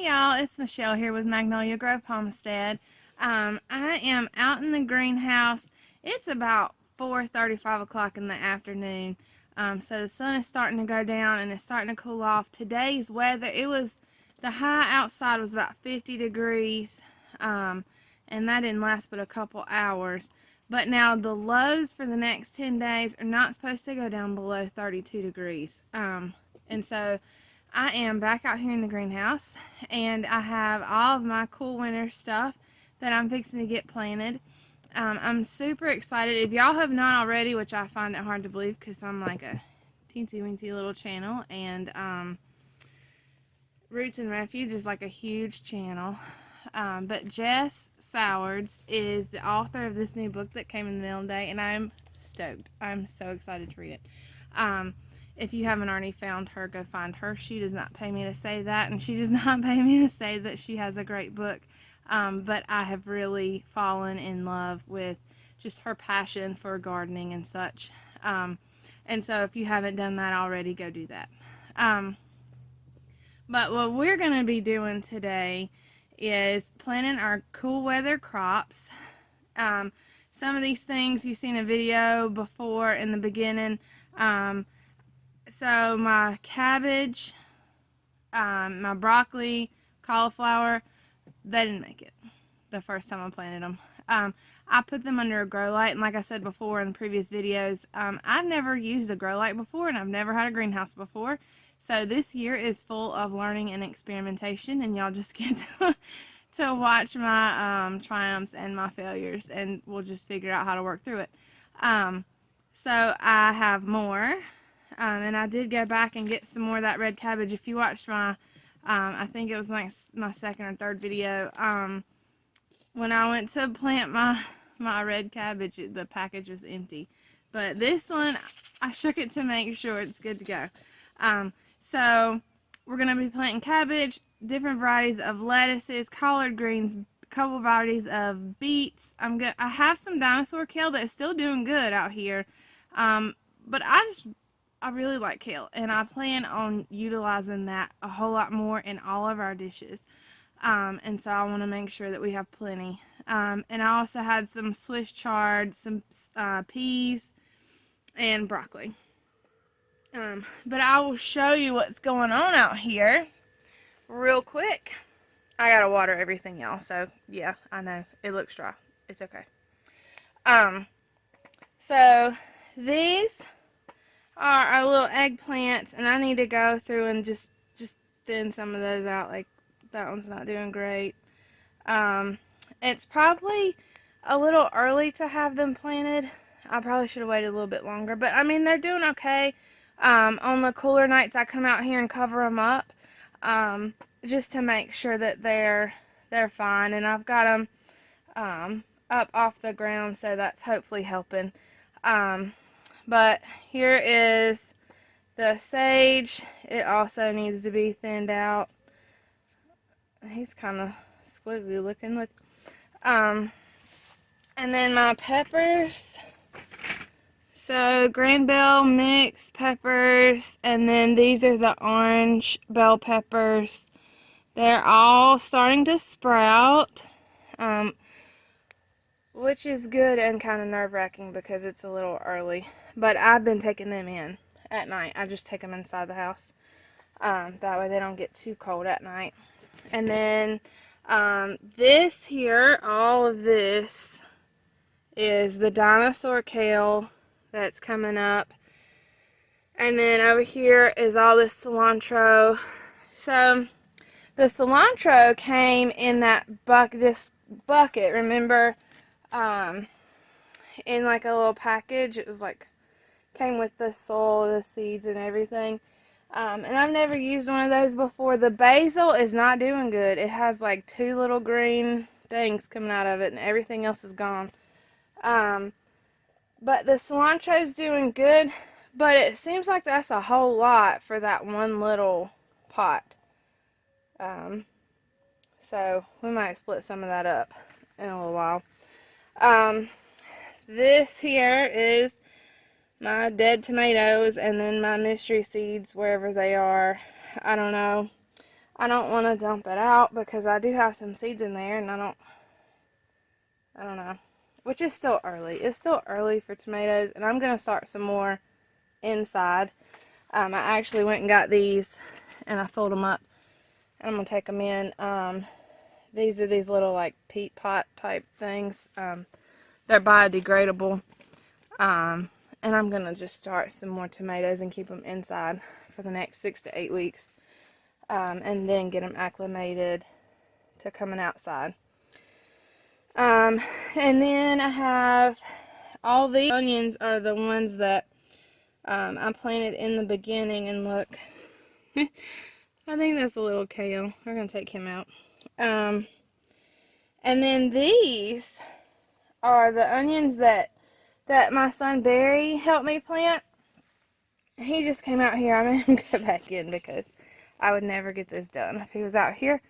Hey y'all, it's Michelle here with Magnolia Grove Homestead. I am out in the greenhouse. It's about 4:30, 5 o'clock in the afternoon. So the sun is starting to go down and it's starting to cool off. Today's weather, the high outside was about 50 degrees, and that didn't last but a couple hours. But now the lows for the next 10 days are not supposed to go down below 32 degrees. And so I am back out here in the greenhouse, and I have all of my cool winter stuff that I'm fixing to get planted. I'm super excited. If y'all have not already, which I find it hard to believe because I'm like a teensy-weensy little channel, and Roots and Refuge is like a huge channel. But Jess Sowards is the author of this new book that came in the mail today, and I'm stoked. I'm so excited to read it. If you haven't already found her, go find her. She does not pay me to say that, and she does not pay me to say that she has a great book. But I have really fallen in love with just her passion for gardening and such. And so if you haven't done that already, go do that. But what we're going to be doing today is planting our cool weather crops. Some of these things you've seen a video before in the beginning. So my cabbage, my broccoli, cauliflower, they didn't make it the first time I planted them. I put them under a grow light, and like I said before in previous videos, I've never used a grow light before, and I've never had a greenhouse before. So this year is full of learning and experimentation, and y'all just get to watch my triumphs and my failures, and we'll just figure out how to work through it. So I have more. And I did go back and get some more of that red cabbage. If you watched my, I think it was like my second or third video, when I went to plant my red cabbage, the package was empty. But this one, I shook it to make sure it's good to go. So we're going to be planting cabbage, different varieties of lettuces, collard greens, a couple varieties of beets. I have some dinosaur kale that is still doing good out here. But I really like kale, and I plan on utilizing that a whole lot more in all of our dishes. And so I want to make sure that we have plenty. And I also had some Swiss chard, some peas, and broccoli. But I will show you what's going on out here real quick. I gotta water everything, y'all, so yeah, I know it looks dry. It's okay. So these are our little eggplants, and I need to go through and just thin some of those out. Like that one's not doing great. It's probably a little early to have them planted. I probably should have waited a little bit longer, but I mean they're doing okay. On the cooler nights I come out here and cover them up, just to make sure that they're fine, and I've got them up off the ground, so that's hopefully helping. But here is the sage. It also needs to be thinned out. He's kind of squiggly looking. Look. And then my peppers. So Granville mixed peppers, and then these are the orange bell peppers. They're all starting to sprout, which is good and kind of nerve-wracking because it's a little early. But I've been taking them in at night. I just take them inside the house. That way they don't get too cold at night. And then this here, all of this is the dinosaur kale that's coming up. And then over here is all this cilantro. So the cilantro came in this bucket, remember? In like a little package. It was like came with the soil, the seeds, and everything. And I've never used one of those before. The basil is not doing good. It has like 2 little green things coming out of it, and everything else is gone. But the cilantro's doing good, but it seems like that's a whole lot for that one little pot. So we might split some of that up in a little while. This here is my dead tomatoes, and then my mystery seeds, wherever they are. I don't know. I don't want to dump it out because I do have some seeds in there, and I don't know. Which is still early. It's still early for tomatoes, and I'm going to start some more inside. I actually went and got these, and I filled them up, and I'm going to take them in. These are these little, like, peat pot type things. They're biodegradable. And I'm going to just start some more tomatoes and keep them inside for the next 6 to 8 weeks. And then get them acclimated to coming outside. And then I have all these onions are the ones that I planted in the beginning, and look, I think that's a little kale. We're going to take him out. And then these are the onions that my son Barry helped me plant. He just came out here. I made him go back in because I would never get this done if he was out here.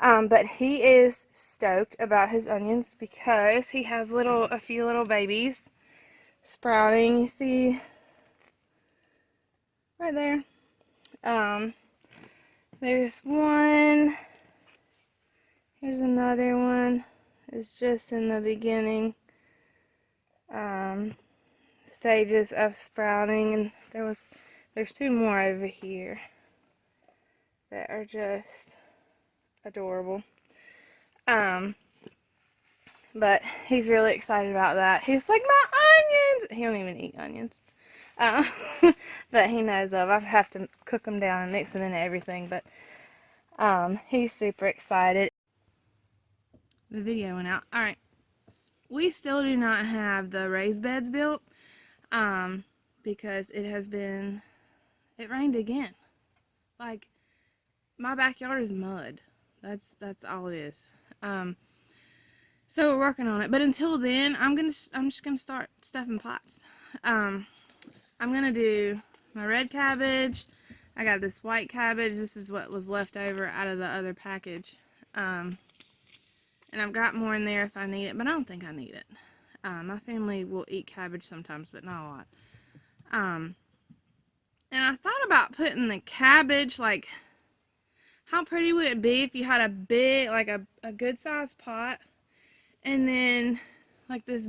But he is stoked about his onions because he has a few little babies sprouting. You see right there. There's one. Here's another one. It's just in the beginning stages of sprouting, and there's two more over here that are just adorable. But he's really excited about that. He's like, my onions! He don't even eat onions. That he knows of. I have to cook them down and mix them into everything, but he's super excited. The video went out. Alright. We still do not have the raised beds built because it rained again. Like, my backyard is mud. That's all it is. So we're working on it. But until then, I'm just gonna start stuffing pots. I'm gonna do my red cabbage. I got this white cabbage. This is what was left over out of the other package. And I've got more in there if I need it, but I don't think I need it. My family will eat cabbage sometimes, but not a lot. And I thought about putting the cabbage, like, how pretty would it be if you had a big, like a good sized pot, and then like this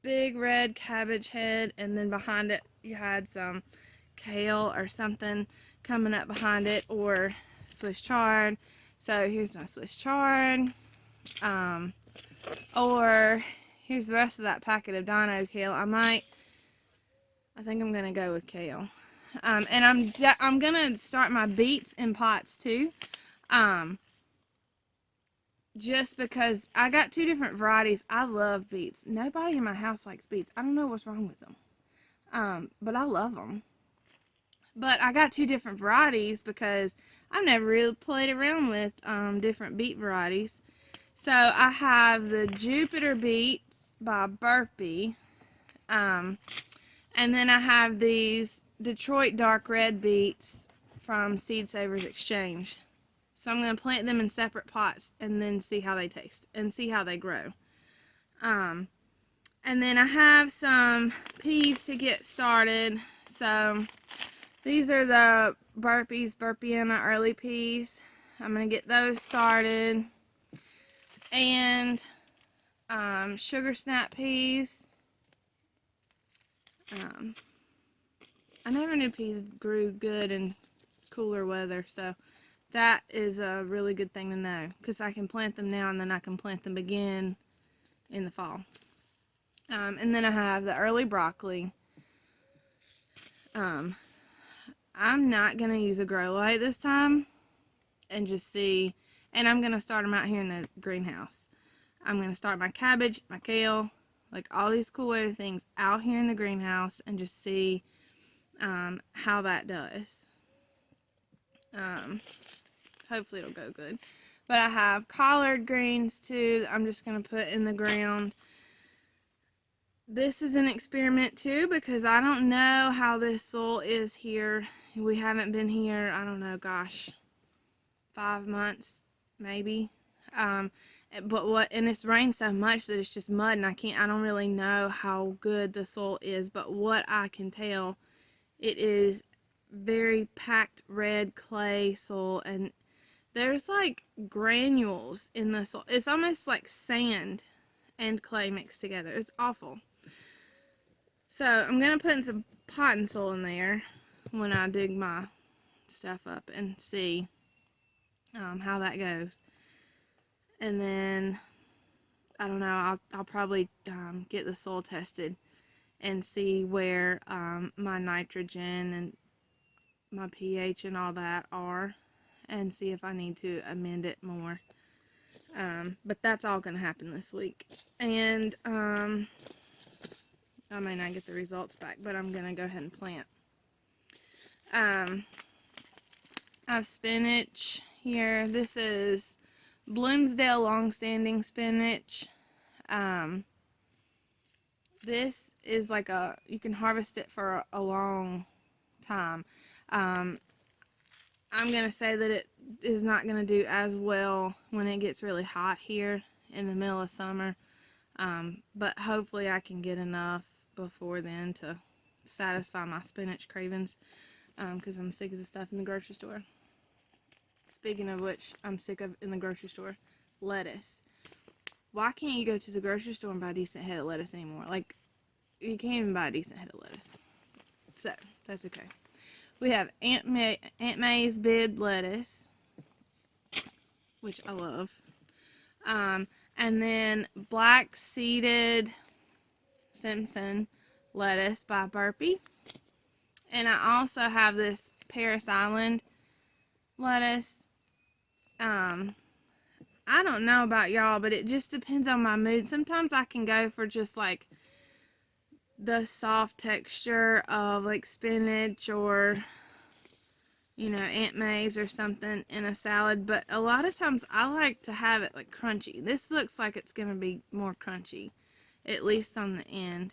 big red cabbage head, and then behind it you had some kale or something coming up behind it, or Swiss chard. So here's my Swiss chard. Or here's the rest of that packet of dino kale. I think I'm gonna go with kale. And I'm gonna start my beets in pots too. Just because I got two different varieties. I love beets. Nobody in my house likes beets. I don't know what's wrong with them. But I love them. But I got two different varieties because I've never really played around with different beet varieties. So I have the Jupiter beets by Burpee. And then I have these Detroit dark red beets from Seed Savers Exchange. So I'm going to plant them in separate pots and then see how they taste and see how they grow. And then I have some peas to get started. So these are the Burpeeana early peas. I'm going to get those started. And sugar snap peas. I never knew peas grew good in cooler weather, so that is a really good thing to know, because I can plant them now and then I can plant them again in the fall. And then I have the early broccoli. I'm not going to use a grow light this time and just see, and I'm going to start them out here in the greenhouse. I'm going to start my cabbage, my kale, like all these cool other things out here in the greenhouse and just see how that does. Hopefully it'll go good. But I have collard greens too that I'm just going to put in the ground. This is an experiment too because I don't know how this soil is here. We haven't been here, I don't know, gosh, 5 months maybe. And it's rained so much that it's just mud, and I don't really know how good the soil is, but what I can tell, it is very packed red clay soil, and there's like granules in the soil. It's almost like sand and clay mixed together. It's awful. So I'm going to put some potting soil in there when I dig my stuff up and see how that goes. And then, I don't know, I'll probably get the soil tested and see where my nitrogen and my pH and all that are, and see if I need to amend it more. But that's all going to happen this week. And I may not get the results back, but I'm going to go ahead and plant. I have spinach here. This is Bloomsdale Longstanding Spinach. This is like you can harvest it for a long time. I'm going to say that it is not going to do as well when it gets really hot here in the middle of summer. But hopefully I can get enough before then to satisfy my spinach cravings, because I'm sick of the stuff in the grocery store. Speaking of which, I'm sick of in the grocery store, lettuce. Why can't you go to the grocery store and buy a decent head of lettuce anymore? Like, you can't even buy a decent head of lettuce. So, that's okay. We have Aunt May's bid lettuce, which I love. And then black seeded Simpson lettuce by Burpee. And I also have this Paris Island lettuce. I don't know about y'all, but it just depends on my mood. Sometimes I can go for just like the soft texture of like spinach or, you know, Aunt May's or something in a salad, but a lot of times I like to have it like crunchy. This looks like it's going to be more crunchy, at least on the end.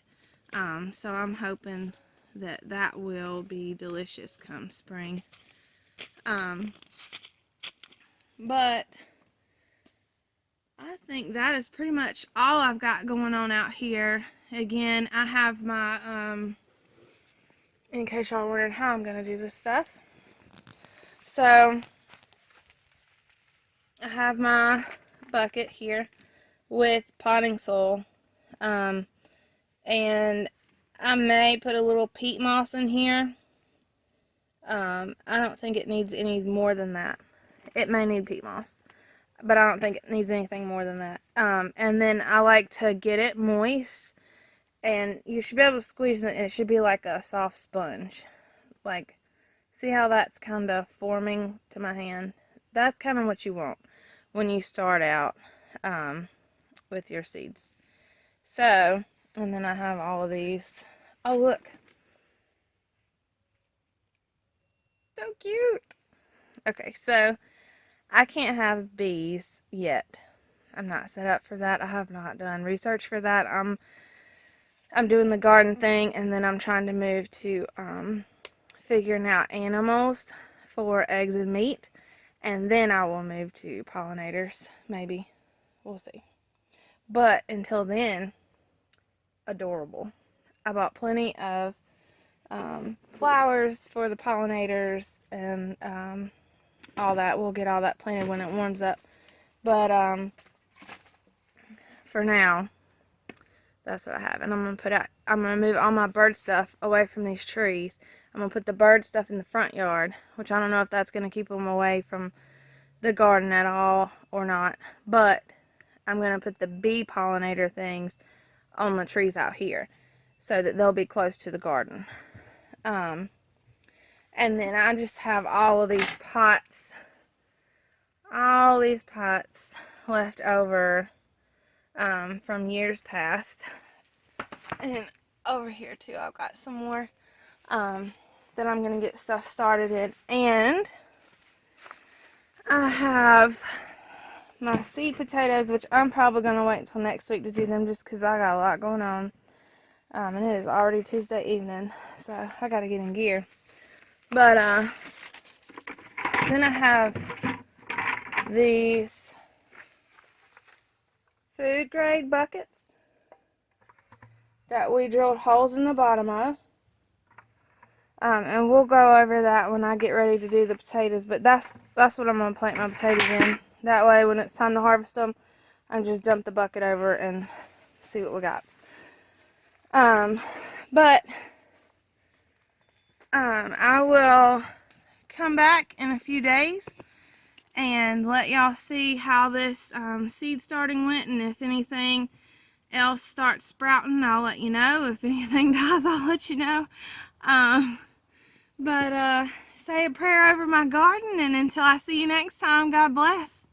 So I'm hoping that that will be delicious come spring. But I think that is pretty much all I've got going on out here. Again, I have my, in case y'all wondering how I'm going to do this stuff. So, I have my bucket here with potting soil. And I may put a little peat moss in here. I don't think it needs any more than that. It may need peat moss, but I don't think it needs anything more than that. And then I like to get it moist, and you should be able to squeeze it, and it should be like a soft sponge. Like, see how that's kind of forming to my hand? That's kind of what you want when you start out with your seeds. So, and then I have all of these. Oh, look. So cute. Okay, so I can't have bees yet. I'm not set up for that. I have not done research for that. I'm doing the garden thing, and then I'm trying to move to figuring out animals for eggs and meat, and then I will move to pollinators, maybe. We'll see. But until then, adorable. I bought plenty of flowers for the pollinators and all that. We'll get all that planted when it warms up. But for now, that's what I have. And I'm gonna move all my bird stuff away from these trees. I'm gonna put the bird stuff in the front yard, which I don't know if that's gonna keep them away from the garden at all or not. But I'm gonna put the bee pollinator things on the trees out here so that they'll be close to the garden. And then I just have all these pots left over from years past. And over here too, I've got some more that I'm going to get stuff started in. And I have my seed potatoes, which I'm probably going to wait until next week to do them just because I got a lot going on. And it is already Tuesday evening, so I got to get in gear. But then I have these food grade buckets that we drilled holes in the bottom of. And we'll go over that when I get ready to do the potatoes. But that's what I'm going to plant my potatoes in. That way when it's time to harvest them, I can just dump the bucket over and see what we got. I will come back in a few days and let y'all see how this seed starting went, and if anything else starts sprouting, I'll let you know. If anything dies, I'll let you know. Say a prayer over my garden, and until I see you next time, God bless.